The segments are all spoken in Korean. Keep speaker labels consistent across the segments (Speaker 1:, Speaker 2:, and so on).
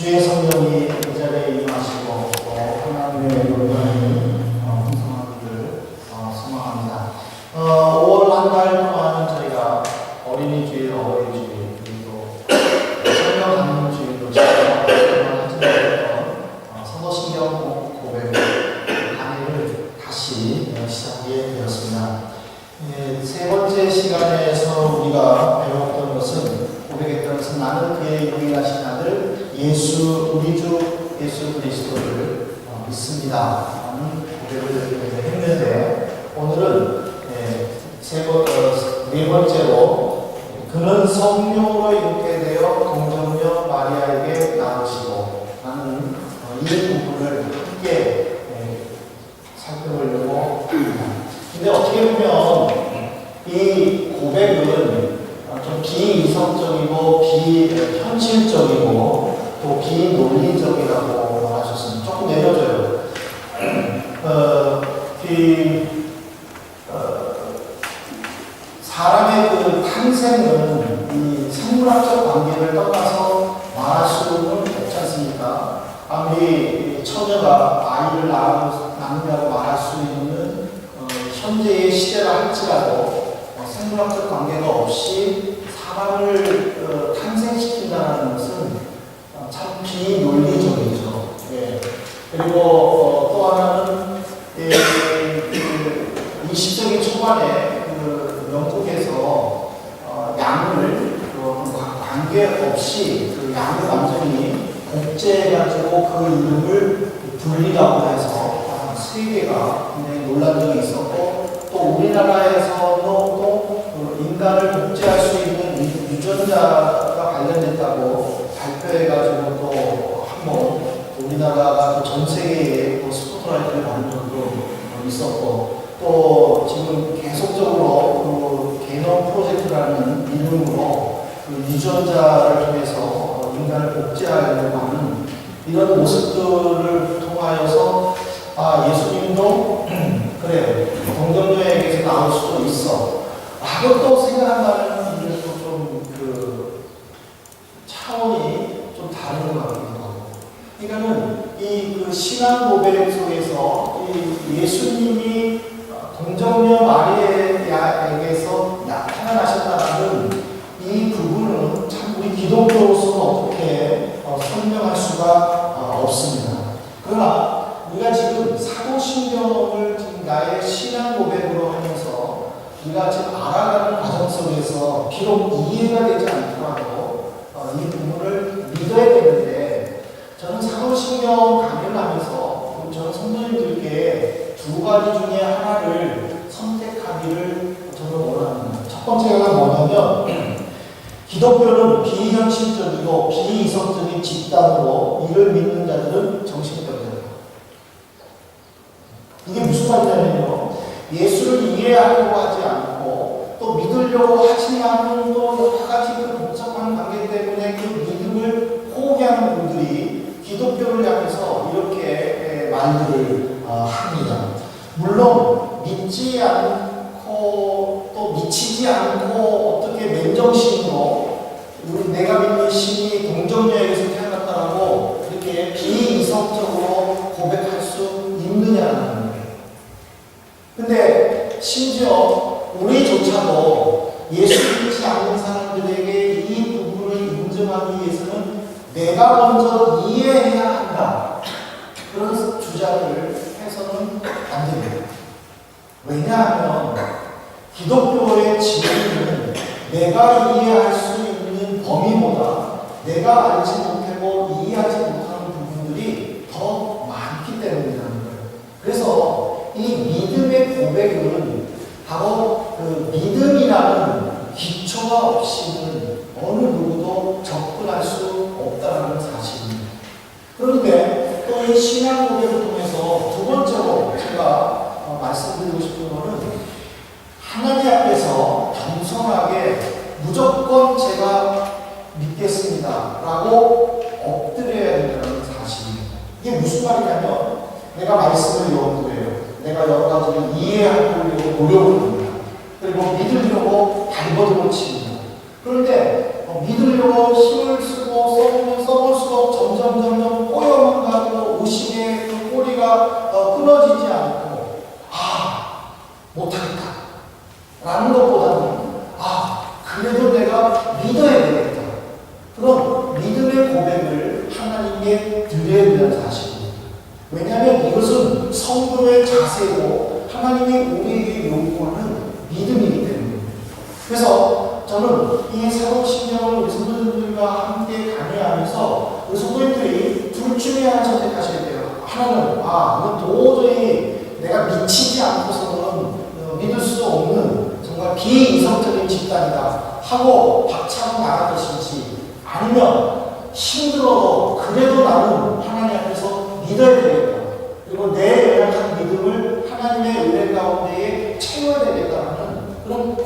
Speaker 1: 주의 성령이 이 자리에 임하시고 하나님의 영광이 풍성하기를 소망합니다. 5월 한 달 동안 저희가 어린이 주일, 어버이 주일, 그리고 성령 강림 주일로 하지만 선거신경 고백 강의를 다시 시작하게 되었습니다. 세 번째 시간에서 우리가 배웠던 것은 고백했던 것은 나는 그의 유일하신 아들 우리 주 예수 그리스도를 믿습니다 라는 고백을 했는데, 오늘은 네 번째로 그는 성령으로 잉태 되어 동정녀 마리아에게 낳으시고 라는 이 부분을 함께 살펴보려고 합니다. 근데 어떻게 보면 이 고백은 좀 비이성적이고 비현실적이고 또 비논리적이라고 말하셨습니다. 조금 내려줘요. 사람의 그 탄생은 이 생물학적 관계를 떠나서 말할 수는 없지 않습니까? 아무리 처녀가 아이를 낳느냐고 말할 수 있는 현재의 시대라 할지라도 생물학적 관계가 없이 사람을 탄생시킨다는 것은 참 비논리적이죠. 예. 그리고 또 하나는 20세기 초반에 영국에서 양을 관계없이 그 양을 완전히 복제해가지고 그 이름을 분리라고 해서 3개가 굉장히 논란 적이 있었고, 또 우리나라에서도 또 인간을 복제할 수 있는 유전자가 발견됐다고 발표해가지고 또 한번 우리나라가 전 세계에 스포트라이트를 받은 적도 있었고, 또 지금 계속적으로 그 게놈 프로젝트라는 이름으로 그 유전자를 통해서 인간을 복제하려고 하는 이런 모습들을 통하여서 예수님도 그래요, 동정녀에게서 나올 수도 있어 라고 또 생각한다는 분들도 좀 차원이 좀 다른 것 같기도 하고, 그러니까는 이 신앙 고백 속에서 이 예수님이 동정녀 마리아에게서 나타나셨다는 이 부분은 참 우리 기독교로서는 어떻게 설명할 수가 없습니다. 그러나 우리가 지금 사도신경을 지금 나의 신앙 고백으로 하면서 우리가 지금 알아가는 과정 속에서 비록 이해가 되지 않더라도 이 부분을 믿어야 되는데, 저는 사도신경 강의를 하면서 저는 성도님들께 두 가지 중에 하나를 선택하기를 저는 원합니다. 첫 번째가 뭐냐면, 기독교는 비현실적이고 비이성적인 집단으로 이를 믿는 자들은 정신병자다. 이게 무슨 말이냐면요, 예수를 이해하려고 하지 않고 또 믿으려고 하지만은 또 여러 가지 그 복잡한 관계 때문에 그 믿음을 포기하는 분들이 기독교를 향해서 이렇게 말들을 합니다. 물론 믿지 않고 또 미치지 않고 어떻게 맨정신으로 내가 믿는 신이 동정녀에게서 태어났다라고 이렇게 비이성적으로 고백할 수 있느냐는 거예요. 근데 심지어 우리조차도 예수 믿지 않는 사람들에게 이 부분을 인정하기 위해서는 내가 먼저 이해해야 한다, 그런 주장을 해서는 안 됩니다. 왜냐하면 기독교의 진리는 내가 이해할 수 있는 범위보다 내가 알지 못하고 이해하지 못하는 부분들이 더 많기 때문이라는 거예요. 그래서 이 믿음의 고백은 바로 그 믿음이라는 기초가 없이는 어느 누구도 접근할 수 없다는 사실입니다. 그런데 또 이 신앙 고백을 통해서 두 번째로 제가 말씀드리고 싶은 것은, 하나님 앞에서 겸손하게 무조건 제가 믿겠습니다 라고 엎드려야 된다는 사실입니다. 이게 무슨 말이냐면, 내가 말씀을 연구해요. 내가 여러 가지를 이해하려고 노력을 합니다. 그리고 믿으려고 발버둥을 칩니다. 그런데 믿으려고 힘을 쓰고 써볼수록 점점 끊어지지 않고 못하겠다 라는 것보다는 그래도 내가 믿어야 되겠다. 그럼 믿음의 고백을 하나님께 드려야 된다는 사실입니다. 왜냐하면 이것은 성도의 자세고 하나님이 우리에게 요구하는 믿음이기 때문입니다. 그래서 저는 이 새로운 신경을 우리 성도님들과 함께 강의하면서 우리 성도님들이 둘 중에 하나 선택하셔야 돼요. 하나는 이건 도저히 내가 미치지 않고서는 믿을 수 없는 정말 비이성적인 집단이다 하고 박차고 나갈 것인지, 아니면 힘들어도 그래도 나는 하나님 앞에서 믿어야 되겠다. 그리고 내 연약한 믿음을 하나님의 은혜 가운데에 채워야 되겠다는 그런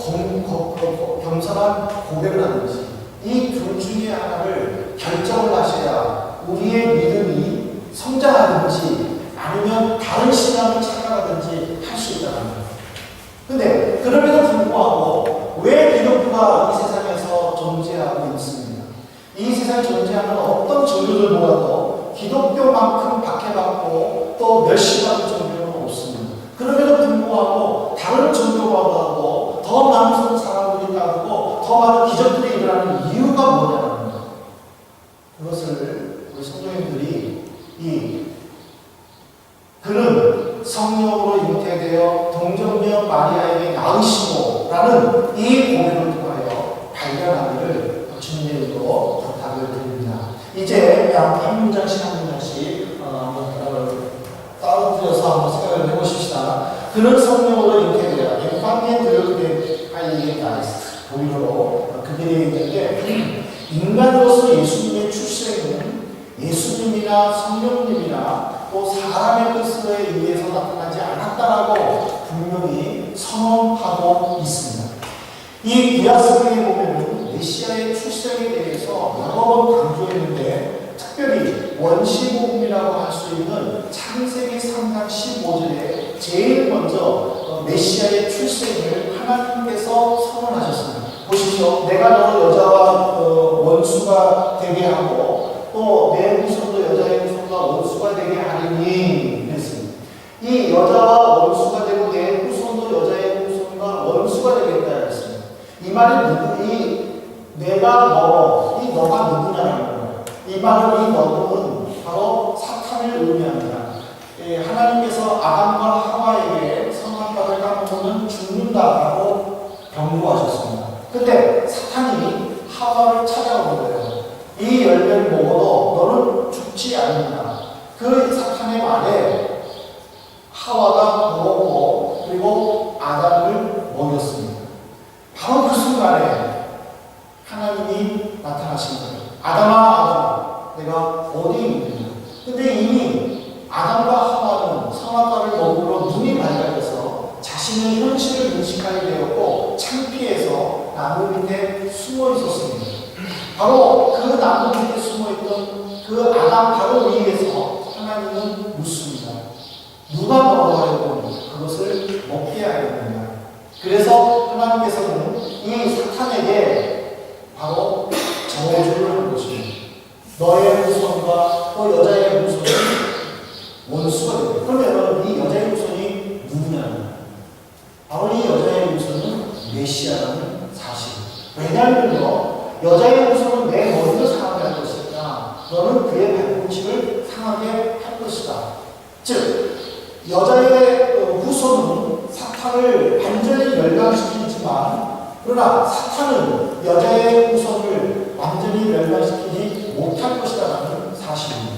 Speaker 1: 겸손한 고백을 하든지, 이 둘 중에 하나를 결정을 하셔야 우리의 믿음이 성장하든지 아니면 다른 신앙을 찾아가든지 할 수 있다는 거예요. 근데 그럼에도 불구하고 왜 기독교가 이 세상에서 존재하고 있습니다. 이 세상에 존재하는 어떤 종교들보다도 기독교만큼 박해받고 또 멸시받는 종교는 없습니다. 그럼에도 불구하고 다른 종교보다도 더 많은 사람들이 따르고 더 많은 기적들이 일어나는 이유가 뭐냐는 거예요. 그것을 우리 성도님들이 그는 성령으로 잉태되어 동정녀 마리아에게 낳으시고 라는 이 고백을 통하여 발견하기를 주님의 이름으로 부탁을 드립니다. 이제 한 문장씩 한번 따로들여서 한번 생각을 해보십시다. 그는 성령으로 잉태되어 엠팡겐 드르게 하이게 나이스 보이로 그들이 있는데, 인간으로서 예수님의 출생은 예수님이나 성령님이나 또 사람의 뜻에 의해서 나타나지 않았다라고 분명히 선언하고 있습니다. 이 구약성경에 보면 메시아의 출생에 대해서 여러 번 강조했는데, 특별히 원시복음이라고 할 수 있는 창세기 3장 15절에 제일 먼저 메시아의 출생을 하나님께서 선언하셨습니다. 보십시오. 내가 너를 여자와 원수가 되게 하고 또 내 후손도 여자의 후손과 원수가 되게 하리니 그랬습니다. 이 여자와 원수가 되고 내 후손도 여자의 후손과 원수가 되겠다 그랬습니다. 이 말이 이 너가 누구냐는 거예요. 이 말은 이 너는 바로 사탄을 의미합니다. 하나님께서 아담과 하와에게 선악과를 까먹으면 죽는다라고 경고하셨습니다. 근데 사탄이 하와를 찾아오는 거예요. 이 열매를 먹어도 너는 죽지 않는다. 그 사탄의 말에 하와가 먹었고 그리고 아담을 먹였습니다. 바로 그 순간에 하나님이 나타나신 거예요. 아담아, 내가 어디 있느냐. 근데 이미 아담과 하와는 선악과를 먹으러 눈이 밝아져서 자신의 현실을 인식하게 되었고 창피해서 나무 밑에 숨어 있었습니다. 바로 그 나무 밑에 숨어있던 그 아담 바로 위에서 하나님은 묻습니다. 누가 먹어가려고 그것을 먹게 하였느냐. 그래서 하나님께서는 이 사탄에게 바로 저주를 한 것입니다. 너의 후손과 또 여자의 후손이 원수가 되고, 그러면 이 여자의 후손이 누구냐? 바로 이 여자의 후손은 메시아라는 사실입니다. 왜냐하면요, 여자의 후손은 내 머리를 상하게 할 것이다. 너는 그의 발꿈치를 상하게 할 것이다. 즉, 여자의 후손은 사탄을 완전히 멸망시키지만, 그러나 사탄은 여자의 후손을 완전히 멸망시키지 못할 것이다라는 사실입니다.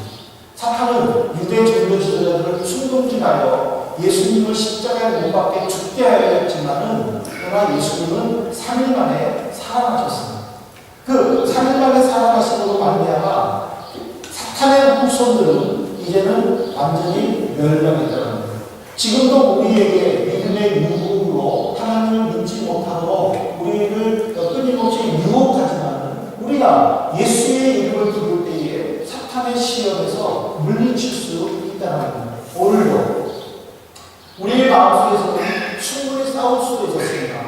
Speaker 1: 사탄은 유대 종교 지도자들을 충동질하여 예수님을 십자가에 못 박게 죽게 하려 했지만은, 그러나 예수님은 3일 만에 살아나셨습니다. 그 3일 만에 살아나심으로 말미암아 사탄의 후손들은 이제는 완전히 멸망했다는 거예요. 지금도 우리에게 믿음의 유혹으로 하나님을 믿지 못하도록 우리를 끊임없이 유혹하지만, 우리가 예수의 이름을 부를 때에 사탄의 시험에서 물리칠 수 있다는 거예요. 오늘도 우리의 마음속에서는 충분히 싸울 수도 있었습니다.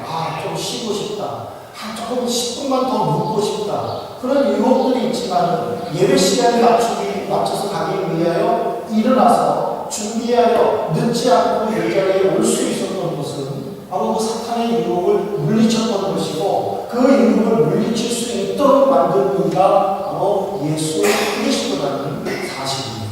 Speaker 1: 좀 쉬고 싶다. 조금 10분만 더 묵고 싶다. 그런 유혹들이 있지만 예배 시간에 맞춰서 가기 위하여 일어나서 준비하여 늦지 않고 이 자리에 올 수 있었던 것은 바로 그 사탄의 유혹을 물리쳤던 것이고, 그 유혹을 물리칠 수 있도록 만든 이가 바로 예수 그리스도라는 사실입니다.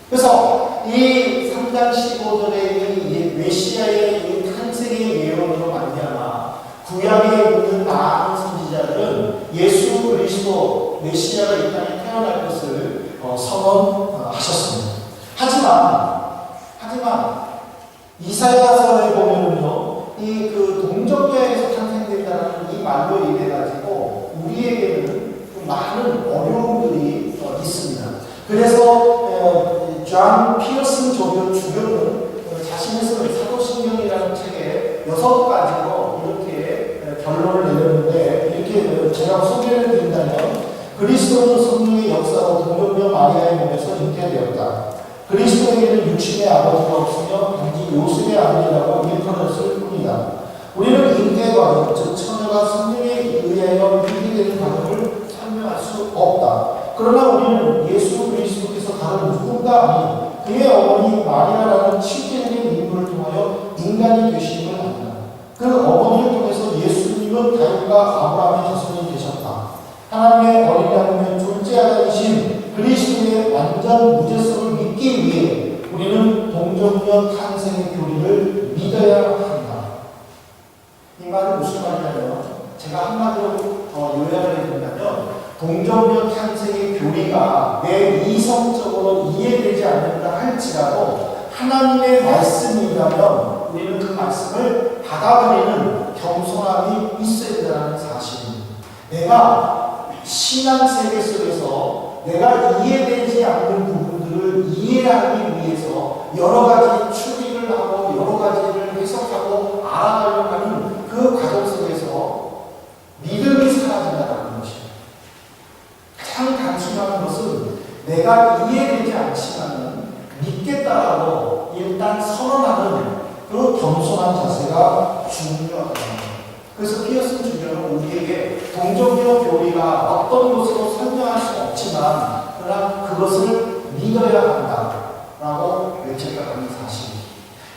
Speaker 1: 그래서 이 3장 15절의 이 메시아의 이 탄생의 예언으로 말미암아 구약에 있는 많은 선지자들은 예수 그리스도 메시아가 이 땅에 태어날 것을 선언하셨습니다. 하지만 이사야서에 보면은요, 이 그 동정녀에서 탄생된다는 이 말로 인해 가지고 우리에게는 좀 많은 어려움들이 있습니다. 그래서 존 피어슨 주교는 자신의 사도신경이라는 책에 6가지로 이렇게 결론을 내렸는데, 이렇게 제가 소개를 드린다면, 그리스도는 성령의 역사로 동정녀 마리아의 몸에서 잉태되었다. 그리스도에게는 육신의 아버지가 없으며 단지 요셉의 아들이라고 일컬었을 뿐이다. 우리는 잉태 과정, 즉 처녀가 성령에 의하여 잉태되는 과정을 설명할 수 없다. 그러나 우리는 예수 그리스도께서 다른 누군가 아닌 그의 어머니 마리아라는 실제적인 인물을 통하여 인간이 되심을 안다. 그 어머니를 통해서 예수님은 다윗과 아브라함의 자손이 되셨다. 하나님의 어린 양의 존재 아들이신 그리스도의 완전 무죄성을 믿기 위해 우리는 동정녀 탄생의 교리를 믿어야 한다. 이 말은 무슨 말이냐면, 제가 한마디로 요약을 해준다면, 동정녀 탄생의 교리가 내 이성적으로 이해되지 않는다 할지라도 하나님의 말씀이라면 우리는 그 말씀을 받아들이는 겸손함이 있어야 된다는 사실입니다. 내가 신앙 세계 속에서 내가 이해되지 않는 부분들을 이해하기 위해서 여러 가지 추리를 하고 여러 가지를 해석하고 알아가려고 하는 그 과정 속에서 믿음이 사라진다는 것입니다. 가장 단순한 것은 내가 이해되지 않지만 믿겠다라고 일단 선언하는 그 겸손한 자세가 중요하다. 그래서 피어슨 주교는 우리에게 동정녀 교리가 어떤 것으로 설명할 수 없지만 그러나 그것을 믿어야 한다라고 외쳤다는 사실입니다.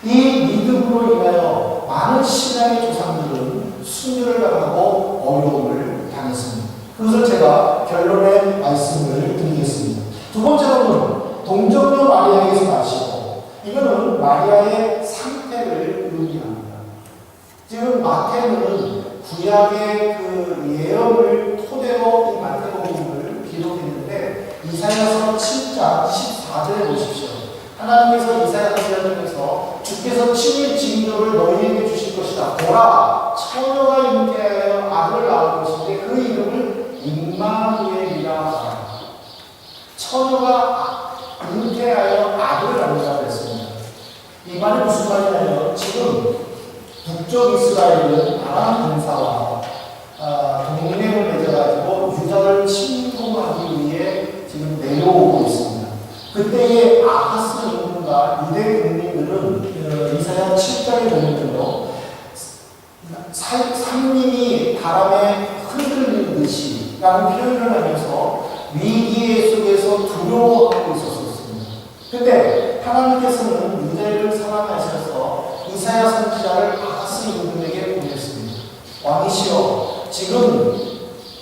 Speaker 1: 이 믿음으로 인하여 많은 신앙의 조상들은 순교를 당하고 어려움을 당했습니다. 그것을 제가 결론의 말씀을 드리겠습니다. 두 번째로는 동정녀 마리아에게서 나시고, 이거는 마리아의 상태를 의미합니다. 지금 마태는 구약의 그 예언을 토대로 이 마태복음을 기록했는데, 이사야서 7장 14절에 보십시오. 하나님께서 이사야 선지자를 통해서 주께서 친히 징조를 너희에게 주실 것이다. 보라, 처녀가 잉태하여 아들을 낳을 것인데 그 이름을 임마누엘이라 하라. 처녀가 잉태하여 아들을 낳는다고 했습니다. 이 말이 무슨 말이냐면, 지금 북쪽 이스라엘은 아람 군사와 동맹을 맺어가지고 유다를 침공하기 위해 지금 내려오고 있습니다. 그때의 아하스 임금과 유대 국민들은 이사야 7장에 보면요, 산림이 바람에 흔들리듯이 라는 표현을 하면서 위기 속에서 두려워하고 있었습니다. 근데 하나님께서는 유대를 사랑하셔서 이사야 선지자를 아하스 임금에게 보냈습니다. 왕이시여, 지금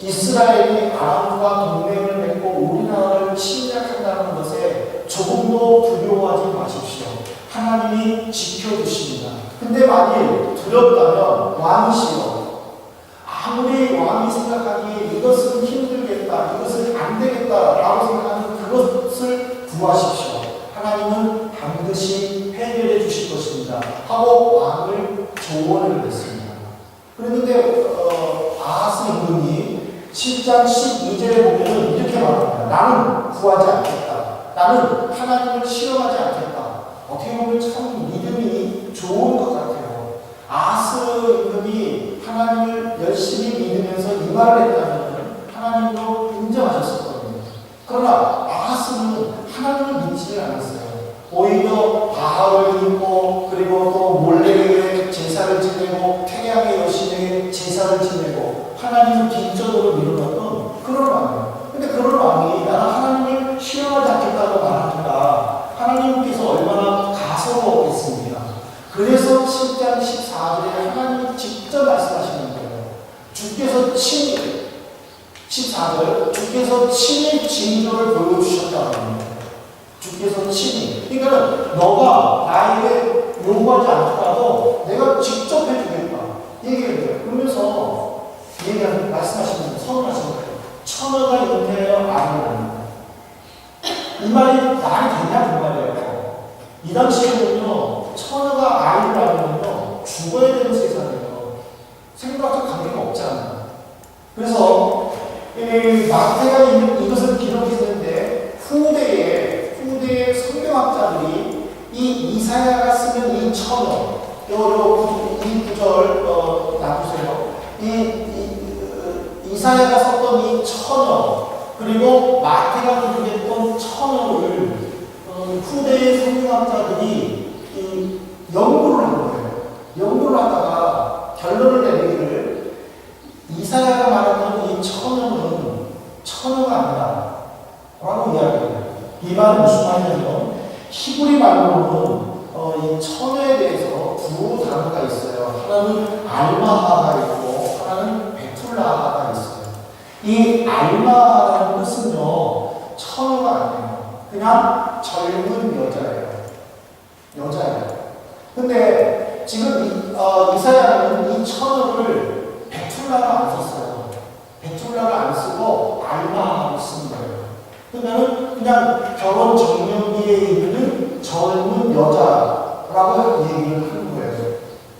Speaker 1: 이스라엘이 아람과 동맹을 맺고 우리나라를 침략한다는 것에 조금도 두려워하지 마십시오. 하나님이 지켜주십니다. 근데 만일 두렵다면 왕이시여, 아무리 왕이 생각하기에 이것은 힘들겠다, 이것은 안 되겠다라고 생각하는 그것을 구하십시오. 하나님은 반드시 해결해 주실 것입니다 하고 왕을 조언을 했습니다. 그런데 아하스 임금이 7장 12절에 보면 이렇게 말합니다. 나는 구하지 않겠다. 나는 하나님을 실험하지 않겠다. 어떻게 보면 참 믿음이 좋은 것 같아요. 아하스 임금이 하나님을 열심히 믿으면서 이 말을 했다면 하나님도 인정하셨었거든요. 그러나 아하스는 하나님을 믿지를 않았어요. 오히려 바알을 믿고, 그리고 또 몰레에게 제사를 지내고 태양의 여신에게 제사를 지내고 하나님을 뒷전으로 밀어넣던 그런 왕이에요. 근데 그런 왕이 나는 하나님을 시험하지 않겠다고 말하니까 하나님께서 얼마나 주께서 친히 14절 주께서 친히 징조를 보여주셨다고 합니다. 주께서 친히. 그러니까 너가 나에게 요구하지 않더라도 내가 직접 해주겠다. 얘기를 해요. 그러면서 말씀하시는 선언하시는 거예요. 처녀가 잉태하여 아기를 낳는다. 이 말이 되냐 그 말이에요. 이 당시에는요, 처녀가 아이를 낳으면요 죽어야 되는 세상이에요. 생각과 관계가 없잖아요. 그래서 마태가 이것을 기록했는데 후대의 성경학자들이 이 이사야가 쓰는 이 처녀, 이 구절 놔두세요. 이사야가 썼던 이 처녀, 그리고 마태가 기록했던 처녀를 후대의 성경학자들이 연구를 한 거예요. 연구를 하다가 결론을 내리기를 이사야가 말했던 이 처녀가 아니다 라고 이야기해요. 이 말은 무슨 말이냐면 히브리 말로는 이 처녀에 대해서 두 단어가 있어요. 하나는 알마하가 있고 하나는 베툴라하가 있어요. 이 알마하라는 뜻은요 처녀가 아니에요. 그냥 젊은 여자예요. 근데 지금 이사야는 이 처녀를 베툴라를 안 썼어요. 베툴라를 안 쓰고 알마하를 쓴 거예요. 그러면 그냥 결혼 정년기에 이르는 젊은 여자라고 얘기를 하는 거예요.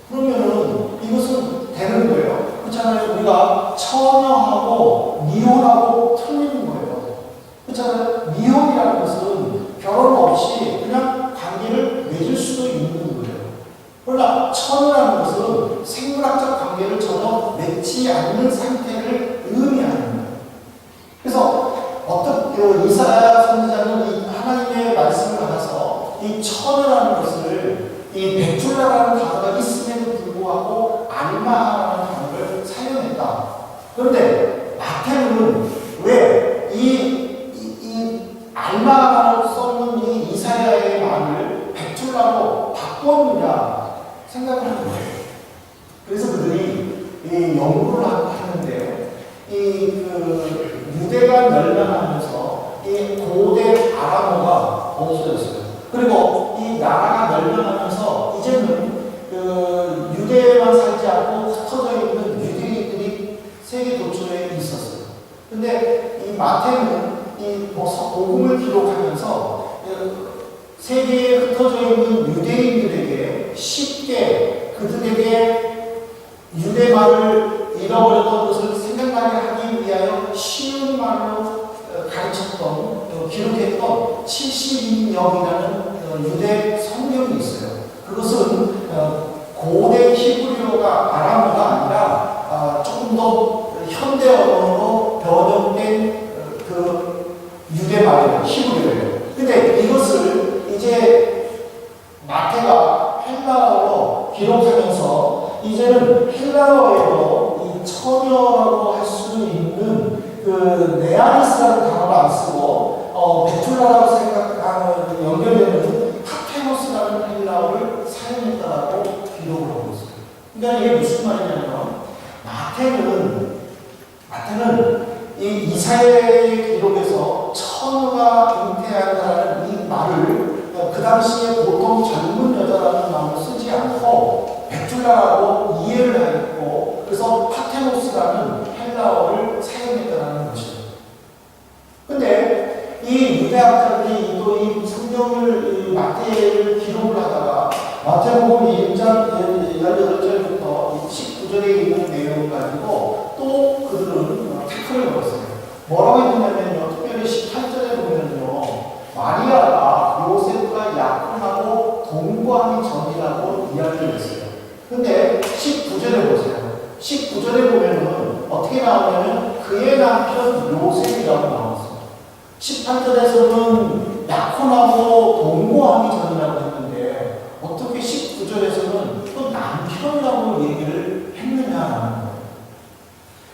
Speaker 1: 그러면은 이것은 되는 거예요. 그렇잖아요. 우리가 처녀하고 미혼하고 틀리는 거예요. 그렇잖아요. 미혼이라는 것은 결혼 없이 그냥 관계를 맺을 수도 있는 거예요. 그러나 처녀라는 것은 생물학적 관계를 전혀 맺지 않는 상태를 의미하는 거예요. 그래서 이사야 선지자는 하나님의 말씀을 받아서 이 처녀라는 것을 이 베툴라라는 단어가 있음에도 불구하고 알마하라는 단어를 사용했다. 그런데 마태는 왜 이 알마하라고 써놓은 이 이사야의 말을 베툴라로 바꿨느냐 생각을 하는 거예요. 그래서 그들이 이 연구를 하는데 유대가 멸망하면서 이 고대 아람어가 없어졌어요. 그리고 이 나라가 멸망하면서 이제는 유대에만 살지 않고 흩어져 있는 유대인들이 세계 도처에 있었어요. 근데 이 마태는 이 복음을 기록하면서 세계에 흩어져 있는 유대인들에게 쉽게 그들에게 유대 말을 잃어버렸던 것을 생각나게 하기 위하여 쉬운 말로 가르쳤던, 기록했던 70인역이라는 유대 성경이 있어요. 그것은 고대 히브리어가 아람어가 아니라 조금 더 현대 언어로 변형된 그 유대 말이에요. 히브리어예요. 근데 이것을 이제 마태가 헬라어로 기록하면서 이제는 헬라어에도 이 처녀라고 할 수 있는 그 네아리스라는 단어를 안 쓰고 베툴라라고 연결되는 파테노스라는 헬라어를 사용했다라고 기록을 하고 있어요. 그러니까 이게 무슨 말이냐면 마태는 이 이사야의 기록에서 처녀가 잉태한다는 이 말을 그 당시에 보통 젊은 여자라는 말을 쓰지 않고 베툴라라고 이해를 하였고 그래서 파테노스라는 헬라어를 사용했다는 것이죠. 근데 이 유대학자들이 또 이 성경을 마태를 기록을 하다가 마태복음 1장 18절부터 19절에 있는 내용을 가지고 또 그들은 태클을 걸었어요. 뭐라고 했냐면요, 특별히 18절에 보면요, 마리아가 요셉과 약혼하고 동거하기 전이라고 이야기를 했어요. 근데 19절에 보세요. 19절에 보면은 어떻게 나오냐면 그의 남편 요셉이라고 나왔어요. 18절에서는 약혼하고 동거하기 전이라고 했는데 어떻게 19절에서는 또 남편이라고 얘기를 했느냐라는 거예요.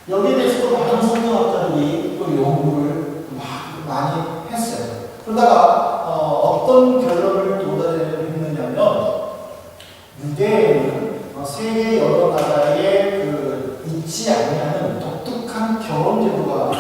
Speaker 1: 여기에 대해서도 많은 성경학자들이 또 연구를 많이 했어요. 그러다가 어떤 결론을 도달했느냐면 유대에는 세계 여러 나라의 그 있지 않냐는 독특한 결혼 제도가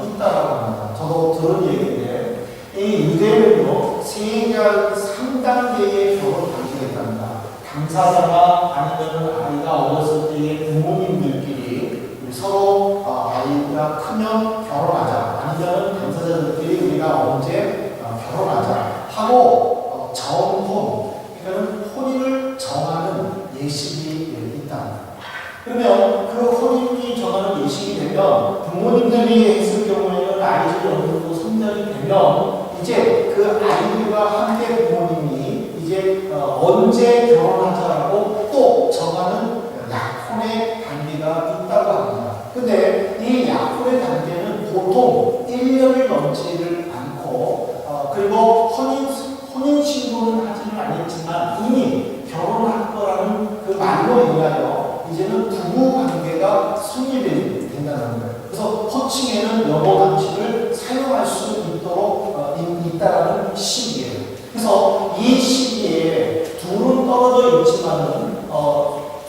Speaker 1: 있다라고 합니다. 저도 들은 얘기인데 이 유대는요 세자 3단계의 결혼 관계가 있답니다. 당사자가 아니면 아이가 어렸을 때의 부모님들끼리 서로 아이가 크면 결혼하자 아니면 당사자들끼리 우리가 언제 결혼하자 하고 정혼 그러니까 혼인을 정하는 예식이 있답니다. 그러면 그 혼인이 정하는 예식이 되면 부모님들이 했을 경우에는 아이들이 어느 정도 성장이 되면 이제 그 아이들과 함께 부모님이 이제 언제 결혼하자라고 또 정하는 약혼의 단계가 있다고 합니다. 근데 이 약혼의 단계는 보통 1년을 넘지를 않고 그리고 혼인 신고는 하지는 않았지만 이미 결혼할 거라는 그 말로 인하여 이제는 부부 관계가 성립이 된다는 거예요. 그래서 호칭에는 여보 당신을 사용할 수 있도록 있다라는 시기예요. 그래서 이 시기에 둘은 떨어져 있지만은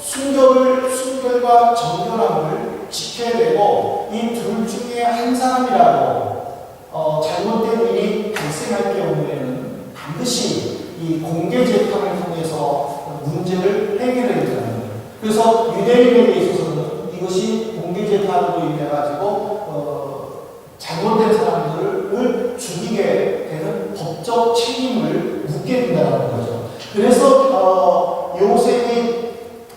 Speaker 1: 순결과 정결함을 지켜야 되고 이 둘 중에 한 사람이라도 잘못된 일이 발생할 경우에는 반드시 이 공개 재판을 통해서 문제를 해결해야 된다는 거예요. 그래서 유대인에게 있어서는 이것이 공개 재판으로 인해 가지고 잘못된 사람들을 죽이게 되는 법적 책임을 묻게 된다는 거죠. 그래서 요셉이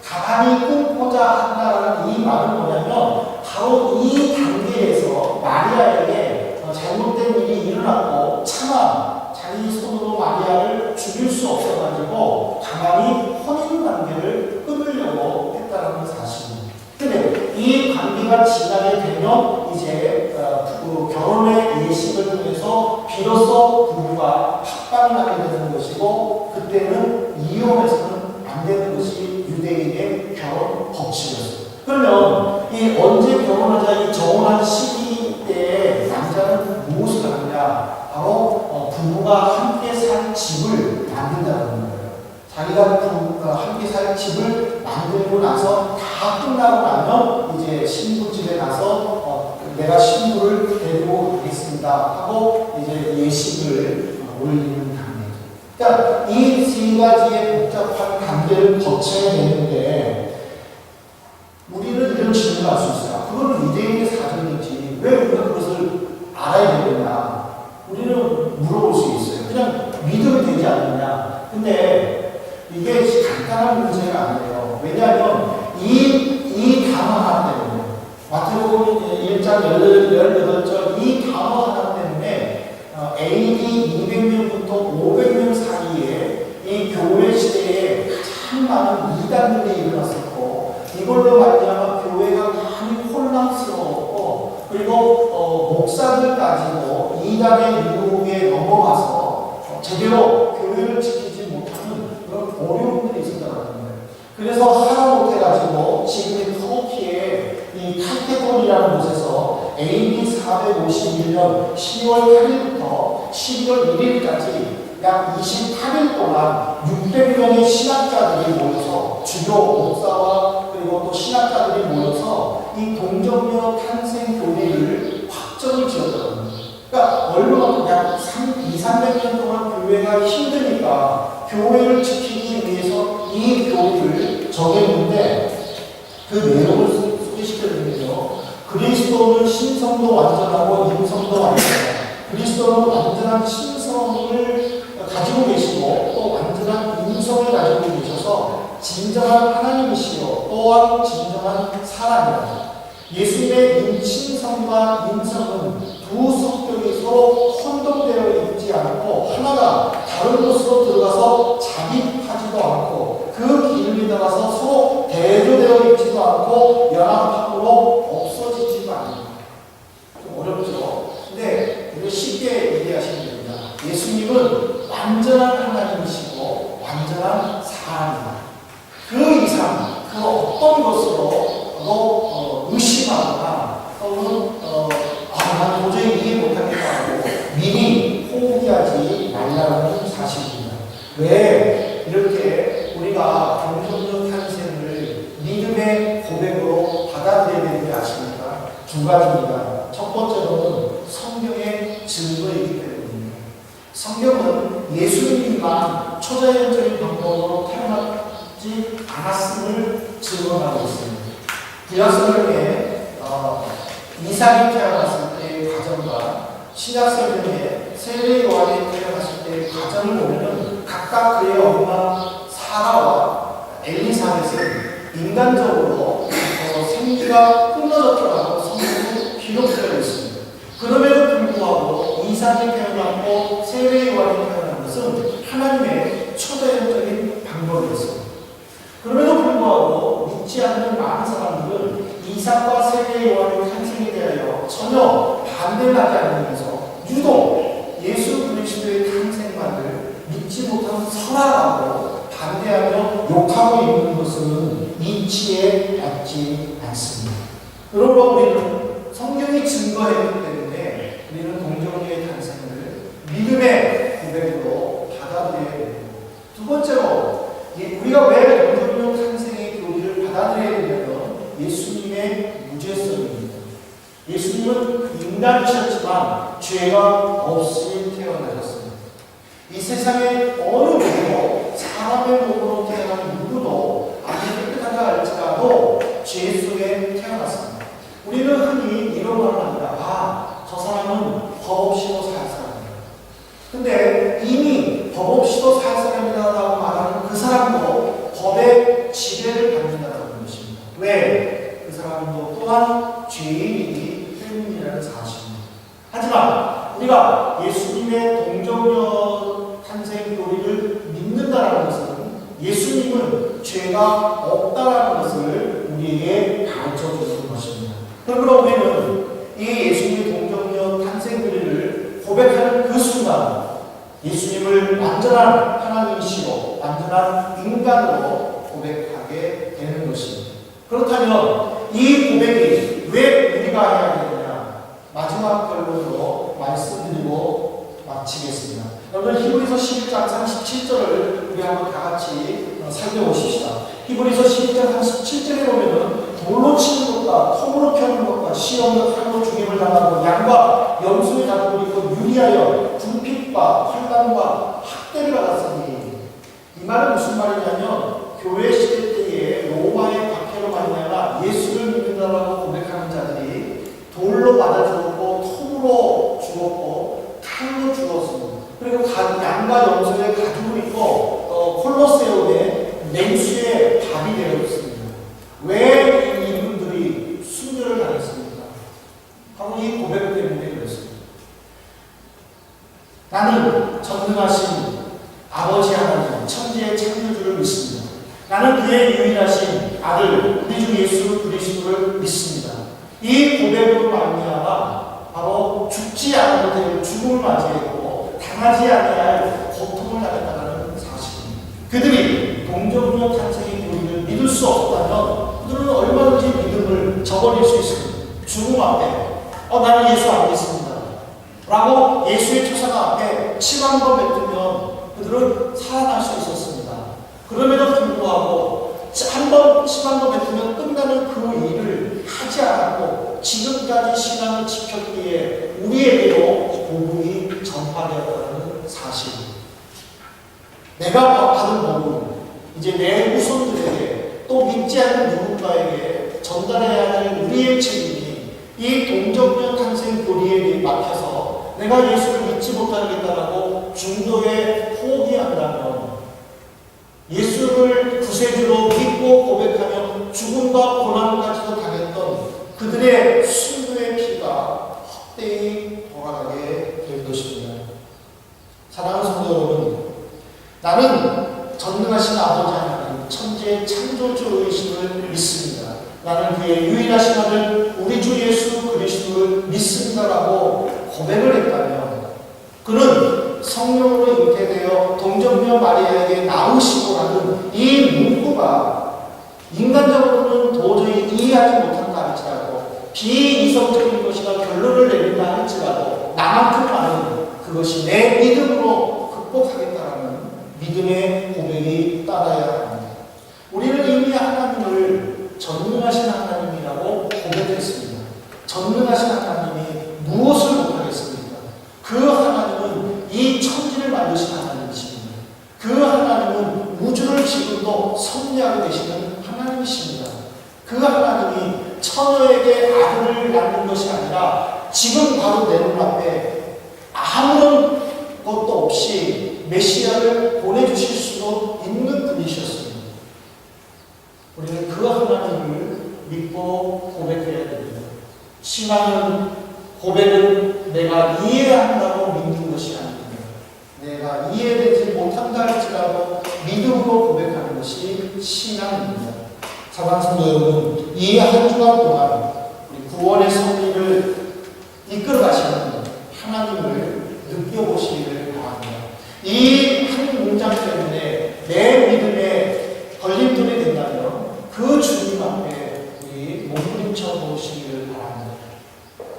Speaker 1: 가만히 끊고자 한다는 이 말은 뭐냐면 바로 이 단계에서 마리아에게 잘못된 일이 일어났고 차마 자기 손으로 마리아를 죽일 수 없어가지고 가만히 혼인 관계를 끊으려고 했다는 사실입니다. 근데 이 관계가 지나게 되면 이제 그 결혼의 예식을 통해서 비로소 부부가 합방하게 되는 것이고 그때는 이혼해서는 안 되는 것이 유대인의 결혼 법칙이었어요. 그러면 이 언제 결혼하자 이 정혼한 시기 때에 남자는 무엇을 하느냐? 바로 부부가 함께 살 집을 만든다는 거예요. 자기가 부부가 함께 살 집을 만들고 나서 다 끝나고 나면 이제 신부집에 가서 내가 신부를 데리고 가겠습니다 하고 이제 예식을 올리는 단계죠. 그러니까 이 세 가지의 복잡한 단계를 거쳐야 되는데 우리는 이런 질문을 할 수 있어요. 그건 유대인의 사정이지 왜 우리가 그것을 알아야 되느냐? 우리는 물어볼 수 있어요. 그냥 믿으면 되지 않느냐? 근데 이게 간단한 문제가 아니에요. 왜냐하면 이 단어 하나 때문에 마태복음 1장 18절 이 단어 하나 때문에 AD 200년부터 500년 사이에 이 교회 시대에 가장 많은 이단들이 일어났었고 이걸로 말미암아 교회가 많이 혼란스러웠고 그리고 목사들까지도 이단의 유혹에 넘어가서 제대로 교회를 지키지 못하는 그런 어려움들이 있었다는 거예요. 그래서 하다못해가지고 지금 터키의 이 칼테돈이라는 곳에서 AD 451년 10월 8일부터 11월 1일까지 약 28일 동안 600명의 신학자들이 모여서 주요 목사와 그리고 또 신학자들이 모여서 이 동정녀 탄생 교회를 확정을 지었다는 거예요. 그러니까 얼마나 약 200~300년 동안 교회가 힘드니까 교회를 지키기 위해서 이 교리를 정했는데 그 내용을 소개시켜드리면요. 그리스도는 신성도 완전하고 임성도 완전하고 그리스도는 완전한 신성을 가지고 계시고 또 완전한 임성을 가지고 계셔서 진정한 하나님이시요 또한 진정한 사람이다. 예수님의 신성과 임성은 두 성격이 서로 혼동되어 있지 않고 하나가 다른 곳으로 들어가서 잠입하지도 않고 그 길을 따라서 서로 대조되어 있지도 않고 연합함으로 없어지지도 않습니다. 좀 어렵죠? 근데 이거 쉽게 이해하시면 됩니다. 예수님은 완전한 하나님이시고 완전한 사람입니다. 그 이상 그 어떤 것으로 의심하거나 또는 난 도저히 이해 못하겠다 하고 미리 포기하지 말라는 사실입니다. 왜 이렇게 우리가 동정녀 탄생을 믿음의 고백으로 받아들여야 두 가지입니다. 첫 번째로는 성경의 증거이기 때문입니다. 성경은 예수님만 초자연적인 방법으로 태어나지 않았음을 증언하고 있습니다. 구약성경에 이삭이 태어났을 때의 과정과 신약성경에 세례 요한이 태어났을 때의 과정을 보면은 각각 그의 엄마 사라와 엘리사벳은 인간적으로 생기가 끊어졌다고 성경에 기록되어 있습니다. 그럼에도 불구하고 이삭이 태어났고 세례 요한이 태어난 것은 하나님의 초자연적인 방법이었습니다. 그럼에도 불구하고 믿지 않는 많은 사람들은 이삭과 세례 요한의 탄생에 대하여 전혀 반대를 하지 않으면서 유독 예수 그리스도의 탄생만을 믿지 못한 설화라고 반대하며 욕하고 있는 것은 인치에 맞지 않습니다. 그러므로 우리는 성경이 증거했기 때문에 우리는 동정녀의 탄생을 믿음의 고백으로 받아들여야 됩니다. 두 번째로 우리가 왜 동정녀 탄생의 교리를 받아들여야 되냐면 예수님의 무죄성입니다. 예수님은 인간이셨지만 죄가 없이 태어나셨습니다. 이 세상에 어느 누구도 사람의 몸으로 태어난 누구도 아무리 깨끗하다 할지라도 죄 속에 태어났습니다. 우리는 흔히 이런 말을 합니다. 저 사람은 법 없이도 살 사람이에요. 근데 이미 법 없이도 살 사람이라고 말하는 그 사람도 법의 지배를 받는다는 것입니다. 왜? 그 사람도 또한 죄인이기 때문이라는 사실입니다. 하지만 우리가 예수님의 동정녀 탄생 교리를 믿는다는 것은 예수님은 죄가 없다는 것을 우리에게 가르쳐주는 것입니다. 그러므로 우리는 이 예수님의 동정녀 탄생 교리를 고백하는 그 순간 예수님을 완전한 하나님이시고 완전한 인간으로 고백하게 되는 것입니다. 그렇다면 이 고백이 왜 우리가 해야 되느냐? 마지막 결론으로 말씀드리고 마치겠습니다. 여러분 히브리서 11장 37절을 우리 한번 다 같이 살펴보십시다. 히브리서 11장 37절에 보면은 돌로 치는 것과 톱으로 펴는 것과 시험과 칼로 죽임을 당하고 양과 염소의 가죽을 입고 유리하여 궁핍과 환난과 학대를 받았으니, 이 말은 무슨 말이냐면 교회 시대 때에 로마의 박해로 말미암아 예수를 믿는다라고 고백하는 자들이 돌로 맞아 죽었고 톱으로 죽었고 칼로 죽었습니다. 그리고 양과 염소의 가죽을 입고 콜로세움의 냉수에 밥이 되어 있습니다. 왜 이분들이 순교를 당했습니까? 바로 이 고백 때문에 그렇습니다. 나는 전능하신 아버지 하나님, 천지의 창조주를 믿습니다. 나는 그의 유일하신 아들, 우리 주 예수 그리스도를 믿습니다. 이 고백으로 말미암아 바로 죽지 않아도 될 죽음을 맞이했고 당하지 아니할 고통을 당했다는 사실입니다. 그들이 동정녀 탄생의 교리를 믿을 수 없다면 그들은 얼마든지 믿음을 저버릴 수 있습니다. 죽음 앞에 나는 예수 안 믿습니다 라고 예수의 초상 앞에 침 한 번 뱉으면 그들은 살아날 수 있었습니다. 그럼에도 불구하고 침 한 번 뱉으면 끝나는 그 일을 하지 않았고 지금까지 신앙을 지켰기에 우리에게도 복음이 전파되었다는 사실입니다. 내가 받은 복음, 이제 내 후손들에게 또 믿지 않는 누군가에게 전달해야 할 우리의 책임이 이 동정녀 탄생 교리에 막혀서 내가 예수를 믿지 못하겠다라고 중도에 포기한다면 예수를 구세주로 믿고 고백하며 죽음과 고난까지도 당했던 그들의 순교의 피가 헛되이 돌아가게 될 것입니다. 사랑하는 성도 여러분, 나는 전능하신 아버지 하나님, 천지의 창조주이심을 믿습니다. 나는 그의 유일하신 아들 우리 주 예수 그리스도를 믿습니다라고 고백을 했다면 그는 성령으로 잉태되어 동정녀 마리아에게 낳으시고라는 이 문구가 인간적으로는 도저히 이해하지 못한다 할지라도 비이성적인 것이라 결론을 내린다 할지라도 나만큼만은 그것이 내 믿음으로 극복하겠다라는 믿음의 고백이 따라야 합니다. 우리는 이미 하나님을 전능하신 하나님이라고 고백했습니다. 전능하신 하나님이 무엇을 못하겠습니까? 그 하나님은 이 천지를 만드신 하나님이십니다. 그 하나님은 우주를 지금도 섭리하고 계시는 하나님이십니다. 그 하나님이 처녀에게 아들을 낳는 것이 아니라 지금 바로 내 눈앞에 아무런 것도 없이 메시아를 보내주실 수도 있는 분이셨습니다. 우리는 그 하나님을 믿고 고백해야 됩니다. 신앙은, 고백은 내가 이해한다고 믿는 것이 아닙니다. 내가 이해되지 못한다 할지라도 믿음으로 고백하는 것이 신앙입니다. 사랑하는 성도 여러분, 이 한 주간 동안 우리 구원의 섭리를 이끌어 가시는 하나님을 느껴보시기를 바랍니다. 이 한 문장 때문에 내 믿음에 걸림돌이 된다면 그 주님 앞에 우리 몸부림쳐 보시기를 바랍니다.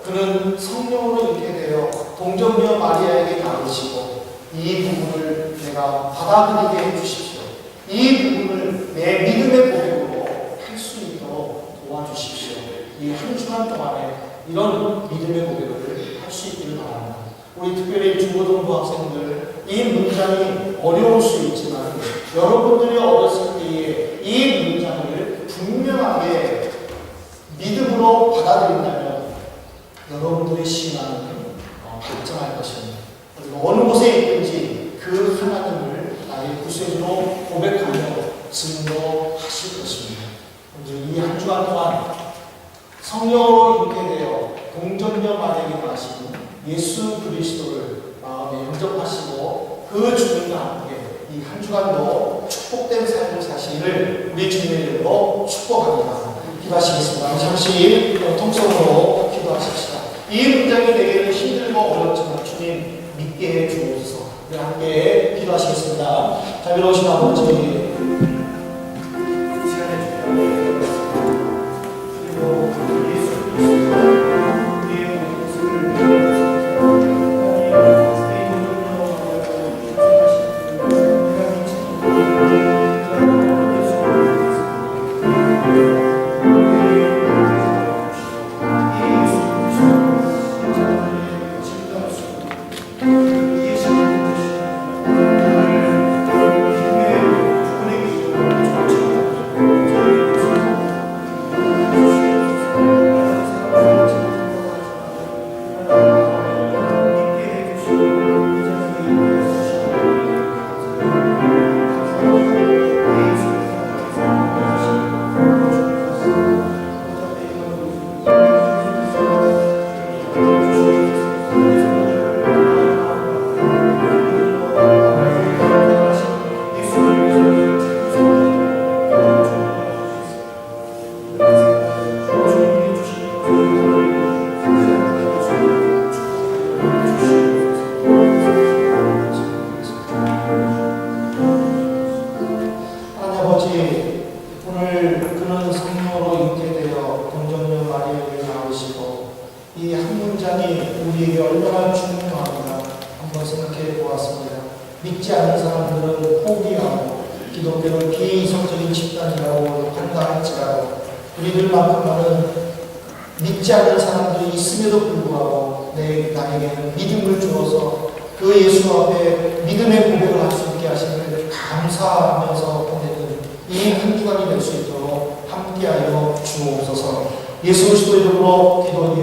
Speaker 1: 그는 성령으로 있게 되어 동정녀 마리아에게 나오시고 이 부분을 내가 받아들이게 해주십시오. 이 부분을 내 믿음의 고백으로 할 수 있도록 도와주십시오. 이 한 주간 동안에 이런 믿음의 고백을 할 수 있기를 바랍니다. 우리 특별히 중고등부 학생들, 이 문장이 어려울 수 있지만 여러분들이 어렸을 때에 이 문장을 분명하게 믿음으로 받아들인다면 여러분들의 신앙은 발전할 것입니다. 어느 곳에 있든지 그 하나님을 나의 구세주로 고백하며 증거하실 것입니다. 이 한 주간 동안 성령으로 있게 되어 동정녀 마리아에게 나시는 예수 그리스도를 마음에 영접하시고 그 주님과 함께 이 한 주간도 축복된 삶을 사시기를 우리 주님의 이름으로 축복합니다. 기도하시겠습니다. 잠시 통성으로 기도하십시다. 이 문장이 내게는 힘들고 어렵지만 주님 믿게 해주옵소서. 우리 함께 기도하시겠습니다. 자비로우신 아버지, 시간에 주님 그리고 예수 그리스도 우리의 모습을 믿지 않는 사람들은 포기하고 기독교는 비이성적인 집단이라고 판단할지라도 우리들만큼은 믿지 않는 사람들이 있음에도 불구하고 나에게는 믿음을 주어서 그 예수 앞에 믿음의 고백을 할 수 있게 하시는 감사하면서 보내는 이 한 주간이 될 수 있도록 함께하여 주옵소서. 예수 그리스도 이름으로 기도드립니다.